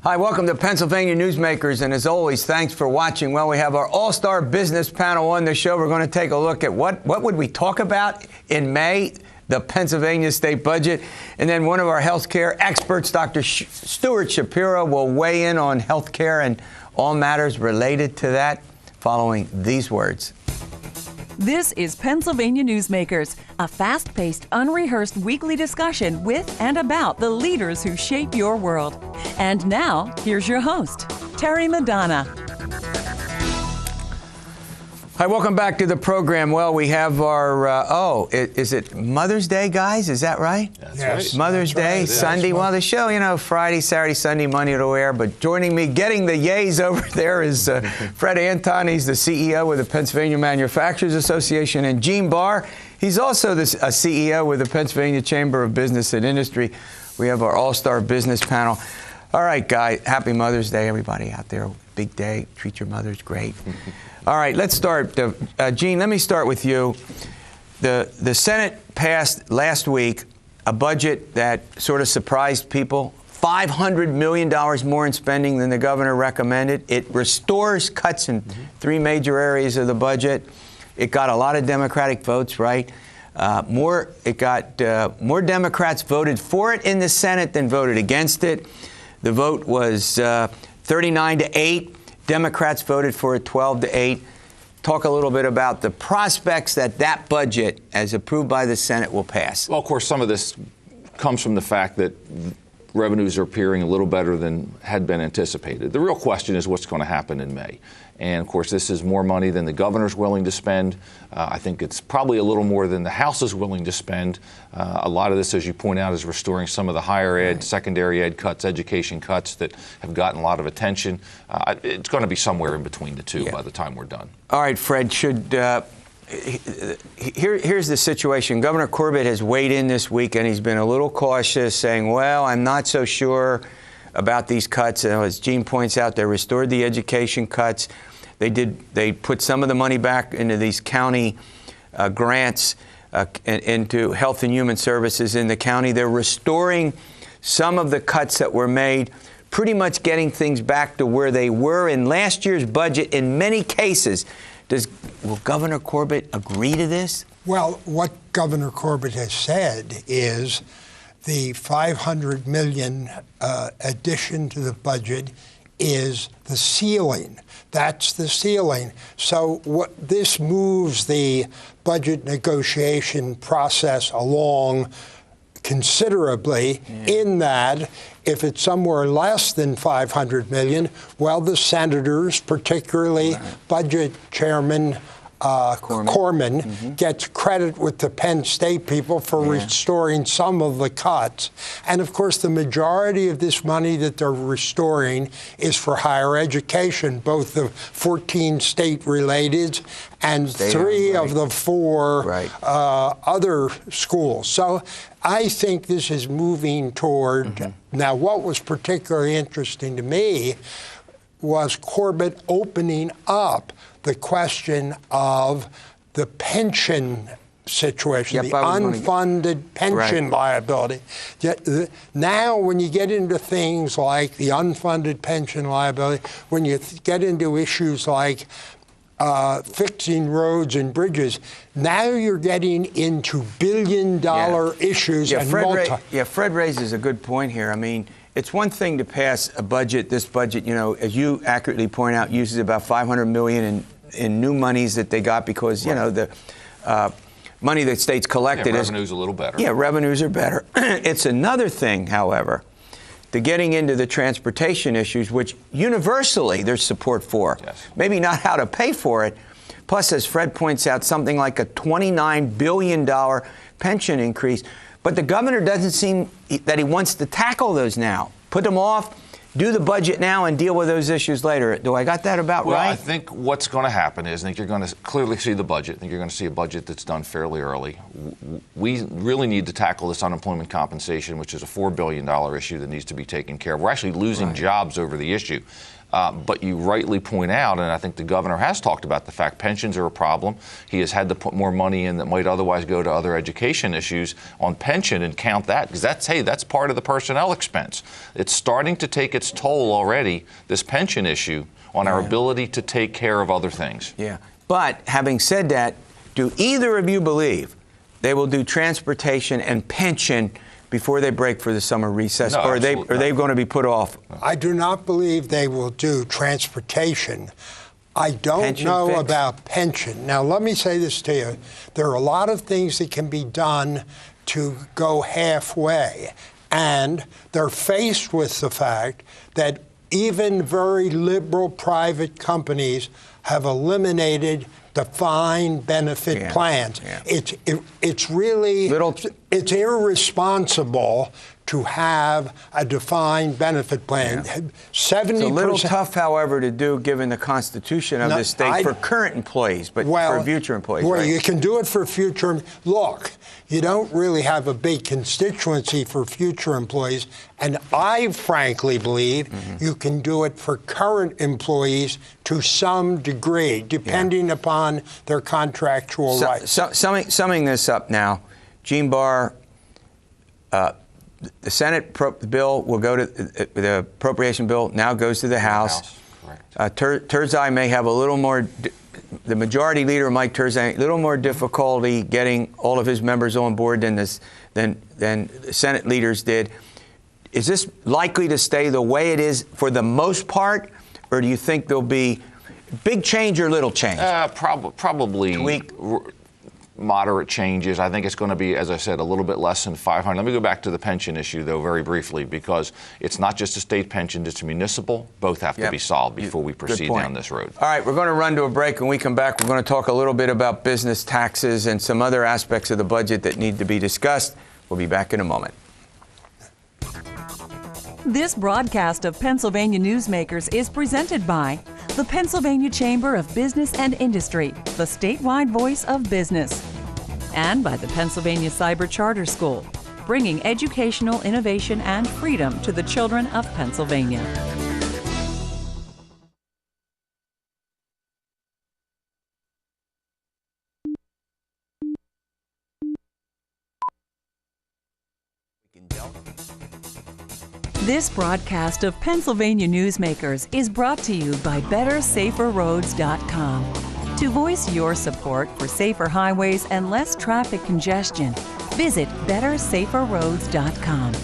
Hi, welcome to Pennsylvania Newsmakers, and as always, thanks for watching. Well, we have our all-star business panel on the show. We're going to take a look at what would we talk about in May, the Pennsylvania state budget, and then one of our healthcare experts, Dr. Stuart Shapiro, will weigh in on healthcare and all matters related to that following these words. This is Pennsylvania Newsmakers, a fast-paced, unrehearsed weekly discussion with and about the leaders who shape your world. And now, here's your host, Terry Madonna. Hi, welcome back to the program. Well, we have our, is it Mother's Day, guys? Is that right? That's right. Mother's Day, Sunday. Well, the show, Friday, Saturday, Sunday, Monday to air. But joining me, getting the yays over there is Fred Anton. He's the CEO with the Pennsylvania Manufacturers Association. And Gene Barr, he's also a CEO with the Pennsylvania Chamber of Business and Industry. We have our all-star business panel. All right, guys, happy Mother's Day, everybody out there. Big day. Treat your mothers great. All right, let's start. Gene, let me start with you. The Senate passed last week a budget that sort of surprised people. $500 million more in spending than the governor recommended. It restores cuts in three major areas of the budget. It got a lot of Democratic votes, right? More Democrats voted for it in the Senate than voted against it. The vote was 39-8. Democrats voted for it 12-8. Talk a little bit about the prospects that budget, as approved by the Senate, will pass. Well, of course, some of this comes from the fact that revenues are appearing a little better than had been anticipated. The real question is what's going to happen in May. And, of course, this is more money than the governor's willing to spend. I think it's probably a little more than the House is willing to spend. A lot of this, as you point out, is restoring some of the higher ed, secondary ed cuts, education cuts that have gotten a lot of attention. It's going to be somewhere in between the two by the time we're done. All right, Fred, here's the situation. Governor Corbett has weighed in this week, and he's been a little cautious, saying, well, I'm not so sure about these cuts. As Gene points out, they restored the education cuts. They put some of the money back into these county grants into health and human services in the county. They're restoring some of the cuts that were made, pretty much getting things back to where they were in last year's budget in many cases. Will Governor Corbett agree to this? Well, what Governor Corbett has said is the $500 million addition to the budget is the ceiling. That's the ceiling. So this moves the budget negotiation process along considerably in that if it's somewhere less than $500 million, well, the senators, particularly Budget Chairman Corman gets credit with the Penn State people for restoring some of the cuts. And, of course, the majority of this money that they're restoring is for higher education, both the 14 state-related and three of the four other schools. So I think this is moving toward now, what was particularly interesting to me was Corbett opening up the question of the pension situation, the unfunded pension liability. Now, when you get into things like the unfunded pension liability, when you get into issues like fixing roads and bridges, now you're getting into billion-dollar issues. Fred raises a good point here. I mean, it's one thing to pass a budget. This budget, as you accurately point out, uses about $500 million in new monies that they got because, the money that states collected revenue's a little better. Yeah, revenues are better. It's another thing, however, to getting into the transportation issues, which universally there's support for. Yes. Maybe not how to pay for it. Plus, as Fred points out, something like a $29 billion pension increase. But the governor doesn't seem that he wants to tackle those now. Put them off, do the budget now, and deal with those issues later. Do I got that about right? Well, I think what's going to happen is I think you're going to clearly see the budget. I think you're going to see a budget that's done fairly early. We really need to tackle this unemployment compensation, which is a $4 billion issue that needs to be taken care of. We're actually losing jobs over the issue. But you rightly point out, and I think the governor has talked about the fact pensions are a problem. He has had to put more money in that might otherwise go to other education issues on pension and count that, because that's part of the personnel expense. It's starting to take its toll already, this pension issue, on our ability to take care of other things. Yeah. But having said that, do either of you believe they will do transportation and pension before they break for the summer recess, No, or are they going to be put off? I do not believe they will do transportation. I don't Pension know fix? about pension. Now, let me say this to you. There are a lot of things that can be done to go halfway, and they're faced with the fact that even very liberal private companies have eliminated defined benefit plans. Yeah. It's really it's irresponsible to have a defined benefit plan. 70%. It's a little tough, however, to do given the constitution of the state for current employees, but for future employees. Well, right? you can do it for future. Look, you don't really have a big constituency for future employees, and I frankly believe you can do it for current employees to some degree, depending upon their contractual rights. Summing this up now, Gene Barr, the Senate bill will go to the appropriation bill now goes to the House. Turzai may have a little more. The majority leader, Mike Turzai, a little more difficulty getting all of his members on board than the Senate leaders did. Is this likely to stay the way it is for the most part, or do you think there'll be big change or little change? Probably Tweak. Moderate changes. I think it's going to be, as I said, a little bit less than 500. Let me go back to the pension issue, though, very briefly, because it's not just a state pension, it's a municipal. Both have to be solved before we proceed down this road. All right, we're going to run to a break. When we come back, we're going to talk a little bit about business taxes and some other aspects of the budget that need to be discussed. We'll be back in a moment. This broadcast of Pennsylvania Newsmakers is presented by the Pennsylvania Chamber of Business and Industry, the statewide voice of business, and by the Pennsylvania Cyber Charter School, bringing educational innovation and freedom to the children of Pennsylvania. This broadcast of Pennsylvania Newsmakers is brought to you by BetterSaferRoads.com. To voice your support for safer highways and less traffic congestion, visit BetterSaferRoads.com.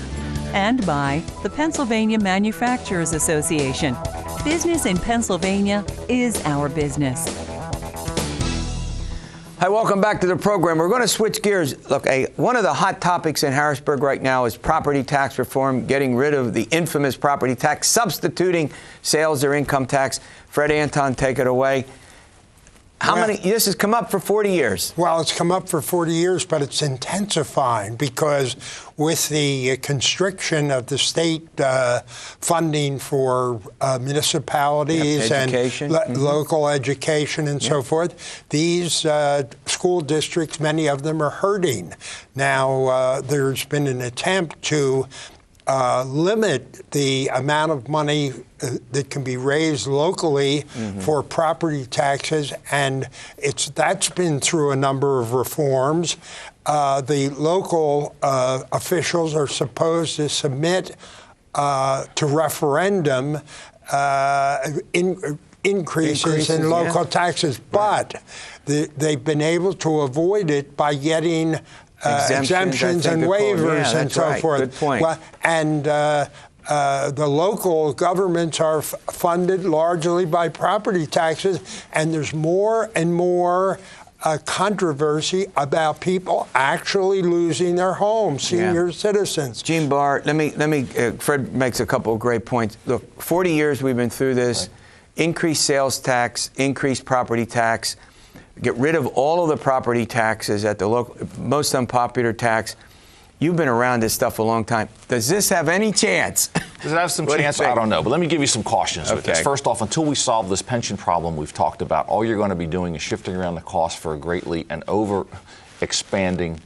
And by the Pennsylvania Manufacturers Association. Business in Pennsylvania is our business. Hi, welcome back to the program. We're going to switch gears. Look, one of the hot topics in Harrisburg right now is property tax reform, getting rid of the infamous property tax, substituting sales or income tax. Fred Anton, take it away. This has come up for 40 years. Well, it's come up for 40 years, but it's intensifying because with the constriction of the state funding for municipalities and local education and so forth, these school districts, many of them are hurting. Now, there's been an attempt to limit the amount of money that can be raised locally for property taxes, and that's been through a number of reforms. The local officials are supposed to submit to referendum increases in local taxes, but they've been able to avoid it by getting exemptions and waivers and so forth. Good point. Well, and the local governments are funded largely by property taxes, and there's more and more controversy about people actually losing their homes, senior citizens. Gene Barr, Fred makes a couple of great points. Look, 40 years we've been through this. Increased sales tax, increased property tax. Get rid of all of the property taxes at the local, most unpopular tax. You've been around this stuff a long time. Does this have any chance? Does it have some chance? I don't know. But let me give you some cautions with this. First off, until we solve this pension problem we've talked about, all you're going to be doing is shifting around the cost for a greatly and over-expanding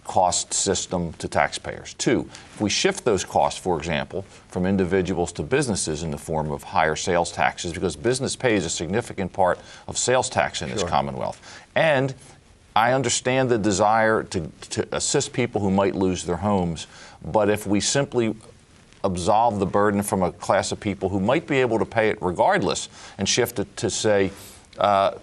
cost system to taxpayers. Two, if we shift those costs, for example, from individuals to businesses in the form of higher sales taxes, because business pays a significant part of sales tax in this Commonwealth. And I understand the desire to assist people who might lose their homes, but if we simply absolve the burden from a class of people who might be able to pay it regardless and shift it to, say,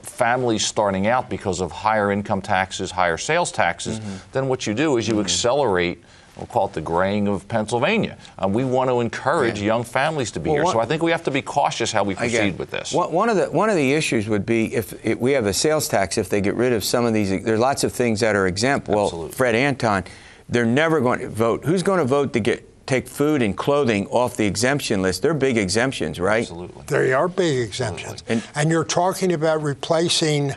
families starting out because of higher income taxes, higher sales taxes, then what you do is you accelerate, we'll call it the graying of Pennsylvania. We want to encourage young families to be here. So I think we have to be cautious how we proceed with this. One of the issues would be if we have a sales tax, if they get rid of some of these, there are lots of things that are exempt. Well, Absolutely. Fred Anton, they're never going to vote. Who's going to vote to take food and clothing off the exemption list? They're big exemptions, right? Absolutely. They are big exemptions. And you're talking about replacing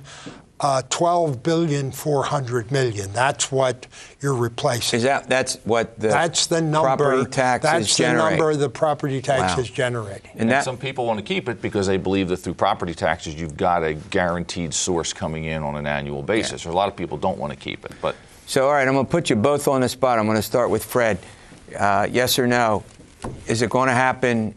$12.4 billion. That's what you're replacing. That's what the number, property taxes generate? That's the number the property taxes generate. And some people want to keep it because they believe that through property taxes you've got a guaranteed source coming in on an annual basis. A lot of people don't want to keep it. But So, all right, I'm going to put you both on the spot. I'm going to start with Fred. Yes or no? Is it going to happen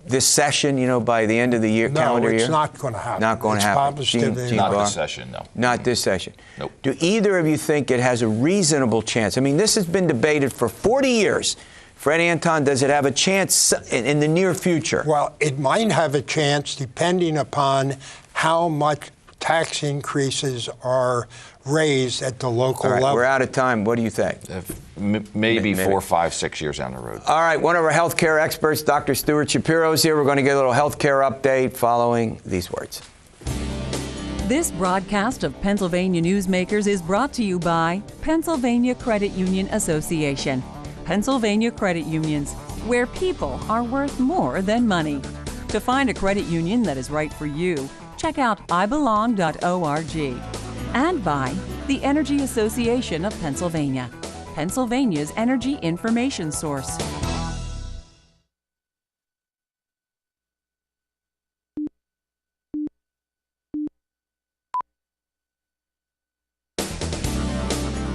this session, by the end of the year, calendar year? No, it's not going to happen. Not going to happen. Gene not Barr? this session, no. Not this session. Nope. Do either of you think it has a reasonable chance? I mean, this has been debated for 40 years. Fred Anton, does it have a chance in the near future? Well, it might have a chance depending upon how much tax increases are raised at the local All right, level. we're out of time. What do you think? Maybe 4, 5, 6 years down the road. All right, one of our healthcare experts, Dr. Stuart Shapiro, is here. We're going to get a little healthcare update following these words. This broadcast of Pennsylvania Newsmakers is brought to you by Pennsylvania Credit Union Association. Pennsylvania Credit Unions, where people are worth more than money. To find a credit union that is right for you, check out ibelong.org. And by the Energy Association of Pennsylvania, Pennsylvania's energy information source.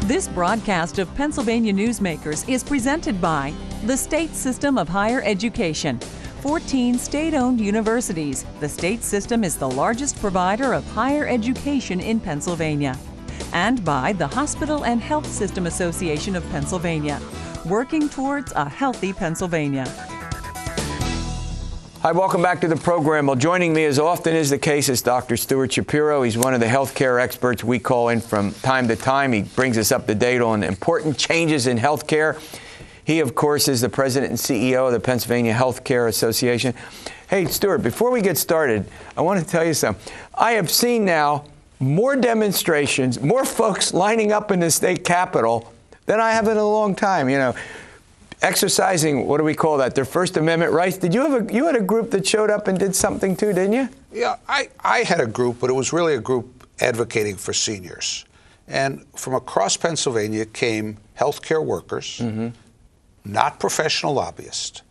This broadcast of Pennsylvania Newsmakers is presented by the State System of Higher Education. 14 state-owned universities. The state system is the largest provider of higher education in Pennsylvania. And by the Hospital and Health System Association of Pennsylvania, working towards a healthy Pennsylvania. Hi, welcome back to the program. Well, joining me as often is the case is Dr. Stuart Shapiro. He's one of the healthcare experts we call in from time to time. He brings us up to date on important changes in healthcare. He, of course, is the president and CEO of the Pennsylvania Healthcare Association. Hey, Stuart, before we get started, I want to tell you something. I have seen now more demonstrations, more folks lining up in the state capitol than I have in a long time, exercising, what do we call that, their First Amendment rights. Did you had a group that showed up and did something too, didn't you? Yeah, I had a group, but it was really a group advocating for seniors. And from across Pennsylvania came healthcare workers, not professional lobbyists.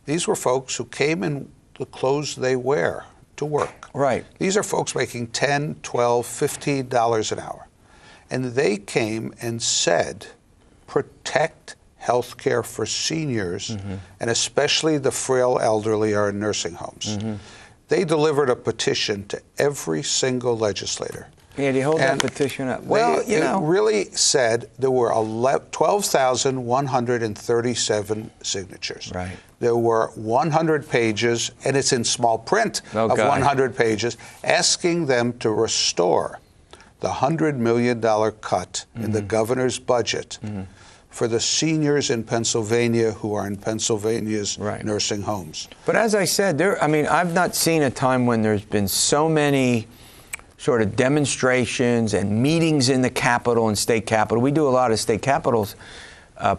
These were folks who came in the clothes they wear to work. Right. These are folks making $10, $12, $15 an hour. And they came and said, protect health care for seniors, and especially the frail elderly are in nursing homes. They delivered a petition to every single legislator. Yeah, do you hold that petition up? Well, It really said there were 12,137 signatures. Right. There were 100 pages, and it's in small print of 100 pages, asking them to restore the $100 million cut in the governor's budget for the seniors in Pennsylvania who are in Pennsylvania's nursing homes. But as I said, I've not seen a time when there's been so many sort of demonstrations and meetings in the Capitol and state Capitol. We do a lot of state Capitals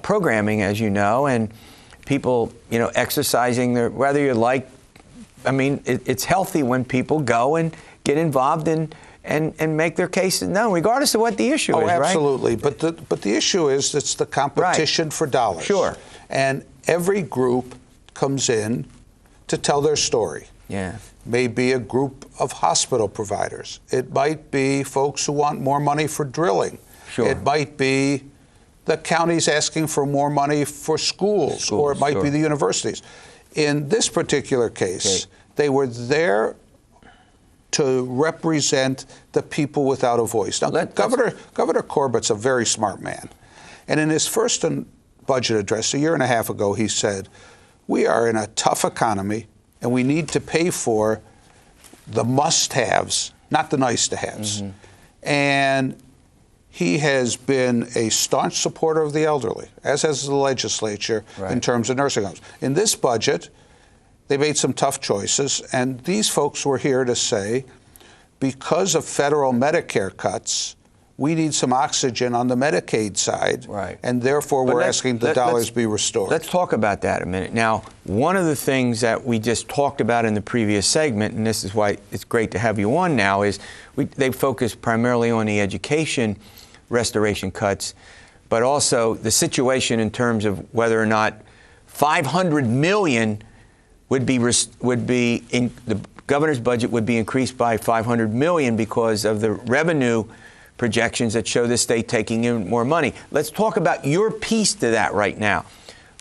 programming, as you know, and people, exercising their, whether you like, it's healthy when people go and get involved and make their cases known, regardless of what the issue is, right? Oh, absolutely. But the issue is it's the competition for dollars. Sure. And every group comes in to tell their story. Yeah. Maybe a group of hospital providers. It might be folks who want more money for drilling. Sure. It might be the counties asking for more money for schools, or it might be the universities. In this particular case, they were there to represent the people without a voice. Now, Governor Corbett's a very smart man. And in his first budget address a year and a half ago, he said, we are in a tough economy, and we need to pay for the must-haves, not the nice-to-haves. And he has been a staunch supporter of the elderly, as has the legislature, in terms of nursing homes. In this budget, they made some tough choices, and these folks were here to say, because of federal Medicare cuts, we need some oxygen on the Medicaid side, and therefore we're asking the dollars be restored. Let's talk about that a minute. Now, one of the things that we just talked about in the previous segment, and this is why it's great to have you on now, is they focus primarily on the education restoration cuts, but also the situation in terms of whether or not $500 million would be in the governor's budget would be increased by $500 million because of the revenue projections that show the state taking in more money. Let's talk about your piece to that right now.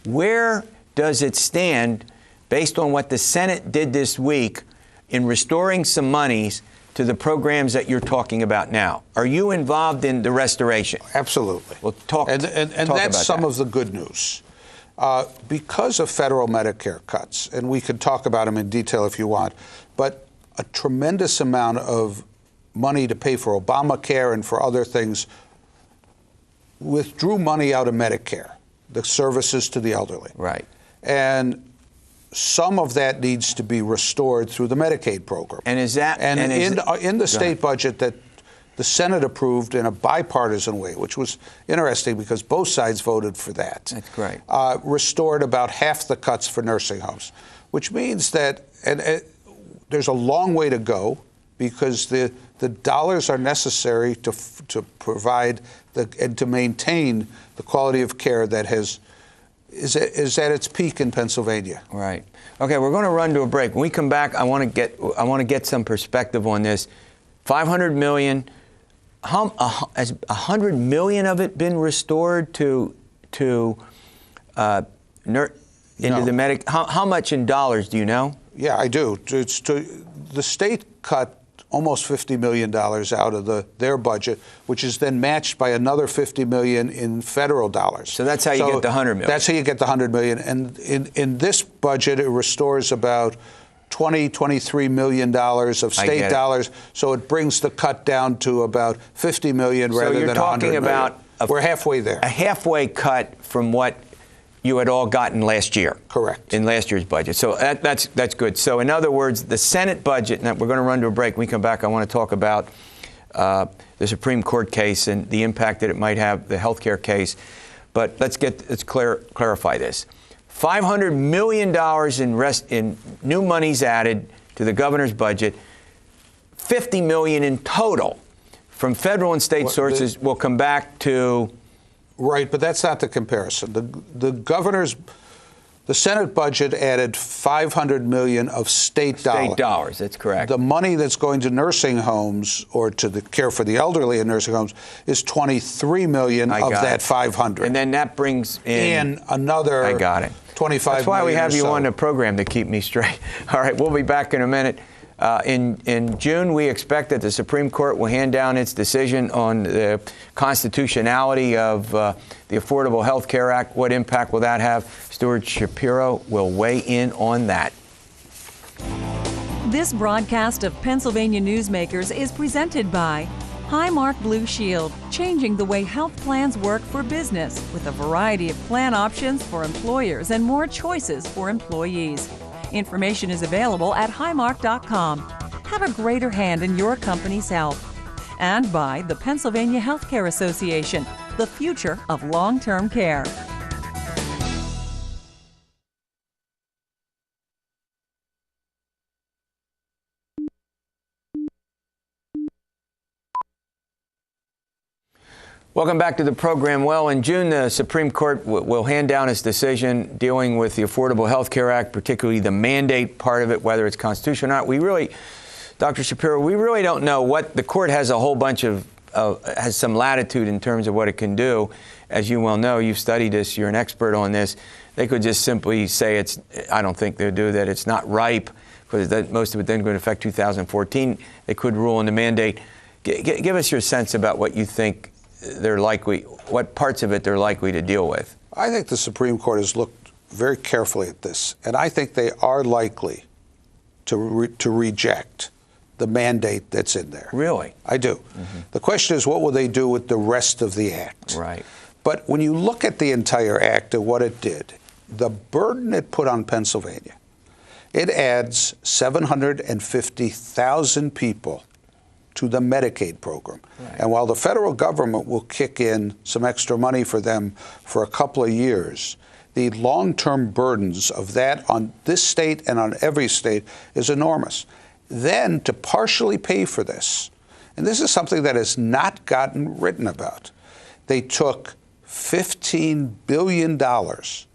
Where does it stand based on what the Senate did this week in restoring some monies to the programs that you're talking about now? Are you involved in the restoration? Absolutely. Well, talk and talk that's some of the good news. Because of federal Medicare cuts, and we could talk about them in detail if you want, but a tremendous amount of money to pay for Obamacare and for other things withdrew money out of Medicare, the services to the elderly. And some of that needs to be restored through the Medicaid program. And is that in the state budget that the Senate approved in a bipartisan way, which was interesting because both sides voted for that. That's great. Restored about half the cuts for nursing homes, which means that there's a long way to go because the dollars are necessary to provide and to maintain the quality of care that is at its peak in Pennsylvania. Right. Okay, we're going to run to a break. When we come back, I want to get some perspective on this. $500 million. Has $100 million of it been restored into the medic? How much in dollars do you know? Yeah, I do. The state cut almost $50 million out of their budget, which is then matched by another $50 million in federal dollars. So that's how you get the $100 million. That's how you get the $100 million. And in this budget, it restores about $23 million of state dollars, so it brings the cut down to about $50 million rather than $100 million. So you're talking about we're halfway there. A halfway cut from what you had all gotten last year. Correct. In last year's budget. So that's good. So in other words, the Senate budget, and we're going to run to a break. When we come back, I want to talk about the Supreme Court case and the impact that it might have, the health care case. But let's clarify this. $500 million in new monies added to the governor's budget, $50 million in total from federal and state sources will come back to... Right, but that's not the comparison. The Senate budget added $500 million of state dollars. State dollars, that's correct. The money that's going to nursing homes or to the care for the elderly in nursing homes is $23 million of that $500. And then that brings in another... I got it. That's why we have you on the program, to keep me straight. All right, we'll be back in a minute. In June, we expect that the Supreme Court will hand down its decision on the constitutionality of the Affordable Health Care Act. What impact will that have? Stuart Shapiro will weigh in on that. This broadcast of Pennsylvania Newsmakers is presented by Highmark Blue Shield, changing the way health plans work for business with a variety of plan options for employers and more choices for employees. Information is available at highmark.com. Have a greater hand in your company's health. And by the Pennsylvania Healthcare Association, the future of long-term care. Welcome back to the program. Well, in June, the Supreme Court will hand down its decision dealing with the Affordable Health Care Act, particularly the mandate part of it, whether it's constitutional or not. Dr. Shapiro, we really don't know what the court has a whole bunch of has some latitude in terms of what it can do. As you well know, you've studied this, you're an expert on this. They could just simply say I don't think they'll do that, it's not ripe, because most of it then going to affect 2014. They could rule in the mandate. Give us your sense about what you think they're likely, what parts of it they're likely to deal with. I think the Supreme Court has looked very carefully at this, and I think they are likely to reject the mandate that's in there. Really? I do. Mm-hmm. The question is, what will they do with the rest of the act? Right. But when you look at the entire act and what it did, the burden it put on Pennsylvania, it adds 750,000 people to the Medicaid program. Right. And while the federal government will kick in some extra money for them for a couple of years, the long-term burdens of that on this state and on every state is enormous. Then to partially pay for this, and this is something that has not gotten written about, they took $15 billion out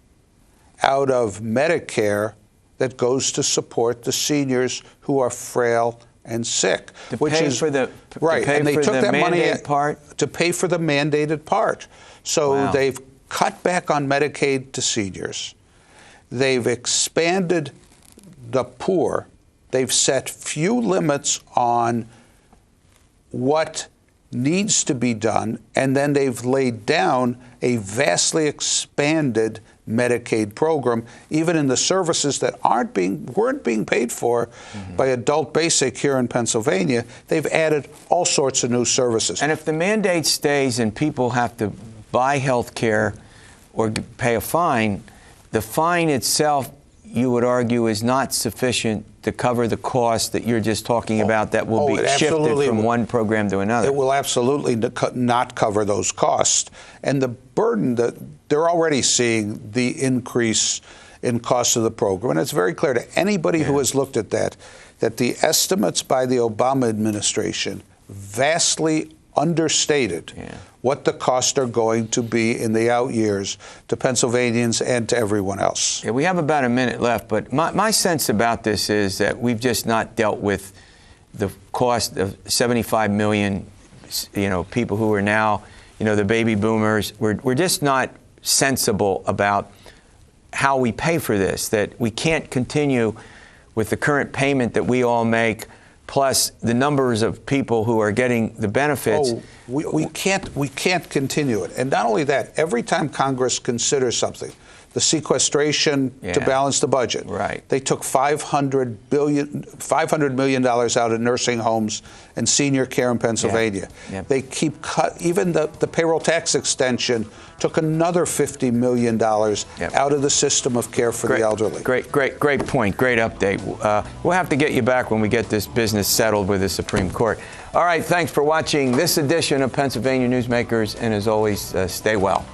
of Medicare that goes to support the seniors who are frail and sick, right. And they took that money part? To pay for the mandated part. So wow. They've cut back on Medicaid to seniors. They've expanded the poor. They've set few limits on what needs to be done, and then they've laid down a vastly expanded Medicaid program, even in the services that weren't being paid for by adult basic here in Pennsylvania. They've added all sorts of new services. And if the mandate stays and people have to buy health care or pay a fine, the fine itself, you would argue, is not sufficient to cover the cost that you're just talking about that will be shifted from one program to another. It will absolutely not cover those costs. And the burden that they're already seeing the increase in cost of the program. And it's very clear to anybody who has looked at that the estimates by the Obama administration vastly understated what the costs are going to be in the out years to Pennsylvanians and to everyone else. Yeah, we have about a minute left, but my sense about this is that we've just not dealt with the cost of 75 million, people who are now, the baby boomers. We're just not sensible about how we pay for this, that we can't continue with the current payment that we all make, plus the numbers of people who are getting the benefits. Oh, we can't continue it. And not only that, every time Congress considers something, the sequestration to balance the budget, they took $500 million out of nursing homes and senior care in Pennsylvania. They keep even the payroll tax extension took another $50 million out of the system of care for the elderly. Great point. Great update. We'll have to get you back when we get this business settled with the Supreme Court. All right, thanks for watching this edition of Pennsylvania Newsmakers, and as always, stay well.